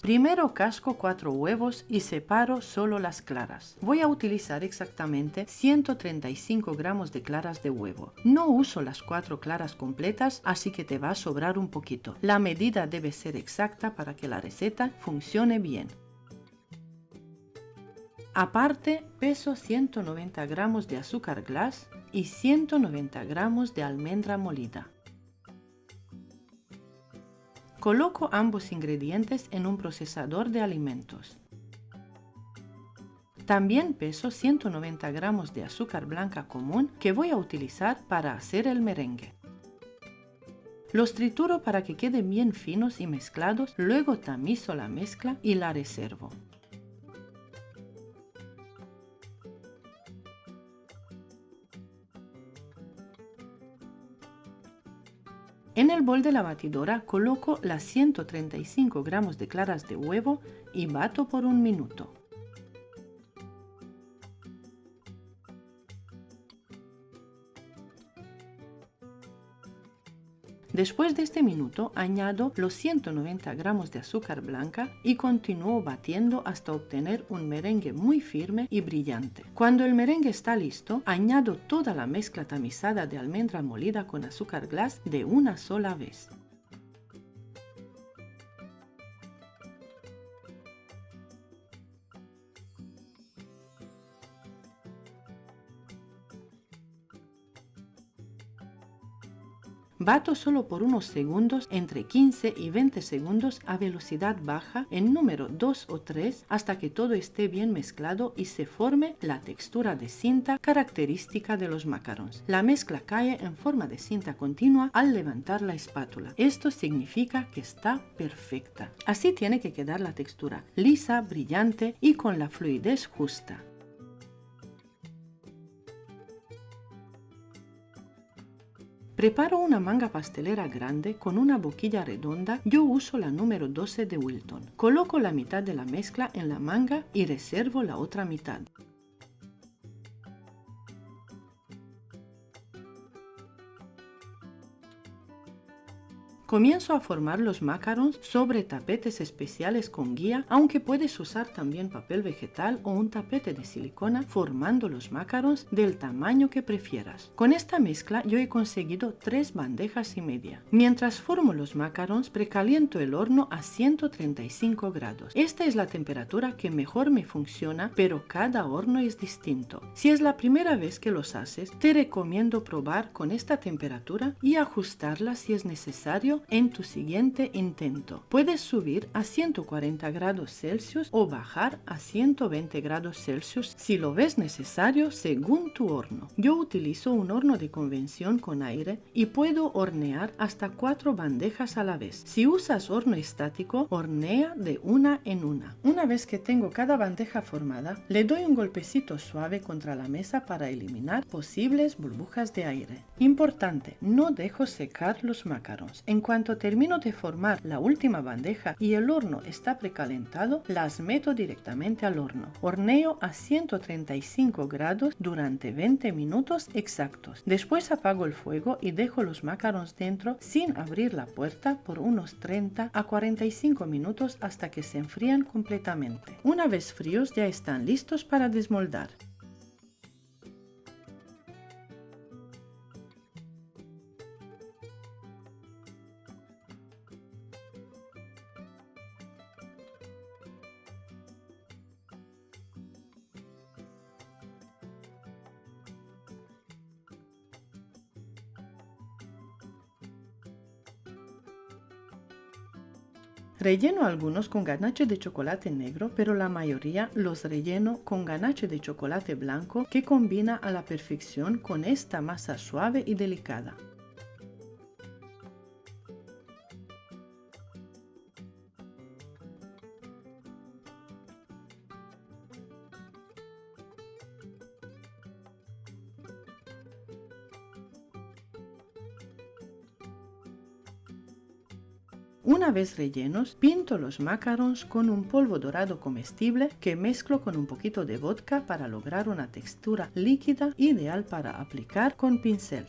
Primero casco 4 huevos y separo solo las claras. Voy a utilizar exactamente 135 gramos de claras de huevo. No uso las 4 claras completas, así que te va a sobrar un poquito. La medida debe ser exacta para que la receta funcione bien. Aparte, peso 190 gramos de azúcar glass y 190 gramos de almendra molida. Coloco ambos ingredientes en un procesador de alimentos. También peso 190 gramos de azúcar blanca común que voy a utilizar para hacer el merengue. Los trituro para que queden bien finos y mezclados, luego tamizo la mezcla y la reservo. En el bol de la batidora coloco las 135 gramos de claras de huevo y bato por un minuto. Después de este minuto añado los 190 gramos de azúcar blanca y continúo batiendo hasta obtener un merengue muy firme y brillante. Cuando el merengue está listo, añado toda la mezcla tamizada de almendra molida con azúcar glass de una sola vez. Bato solo por unos segundos, entre 15 y 20 segundos a velocidad baja en número 2 o 3 hasta que todo esté bien mezclado y se forme la textura de cinta característica de los macarons. La mezcla cae en forma de cinta continua al levantar la espátula. Esto significa que está perfecta. Así tiene que quedar la textura, lisa, brillante y con la fluidez justa. Preparo una manga pastelera grande con una boquilla redonda. Yo uso la número 12 de Wilton. Coloco la mitad de la mezcla en la manga y reservo la otra mitad. Comienzo a formar los macarons sobre tapetes especiales con guía, aunque puedes usar también papel vegetal o un tapete de silicona formando los macarons del tamaño que prefieras. Con esta mezcla yo he conseguido 3 bandejas y media. Mientras formo los macarons, precaliento el horno a 135 grados. Esta es la temperatura que mejor me funciona, pero cada horno es distinto. Si es la primera vez que los haces, te recomiendo probar con esta temperatura y ajustarla si es necesario en tu siguiente intento. Puedes subir a 140 grados Celsius o bajar a 120 grados Celsius si lo ves necesario según tu horno. Yo utilizo un horno de convección con aire y puedo hornear hasta 4 bandejas a la vez. Si usas horno estático, hornea de una en una. Una vez que tengo cada bandeja formada, le doy un golpecito suave contra la mesa para eliminar posibles burbujas de aire. Importante, no dejo secar los macarons. En cuanto termino de formar la última bandeja y el horno está precalentado, las meto directamente al horno. Horneo a 135 grados durante 20 minutos exactos. Después apago el fuego y dejo los macarons dentro sin abrir la puerta por unos 30 a 45 minutos hasta que se enfrían completamente. Una vez fríos ya están listos para desmoldar. Relleno algunos con ganache de chocolate negro, pero la mayoría los relleno con ganache de chocolate blanco que combina a la perfección con esta masa suave y delicada. Una vez rellenos, pinto los macarons con un polvo dorado comestible que mezclo con un poquito de vodka para lograr una textura líquida ideal para aplicar con pincel.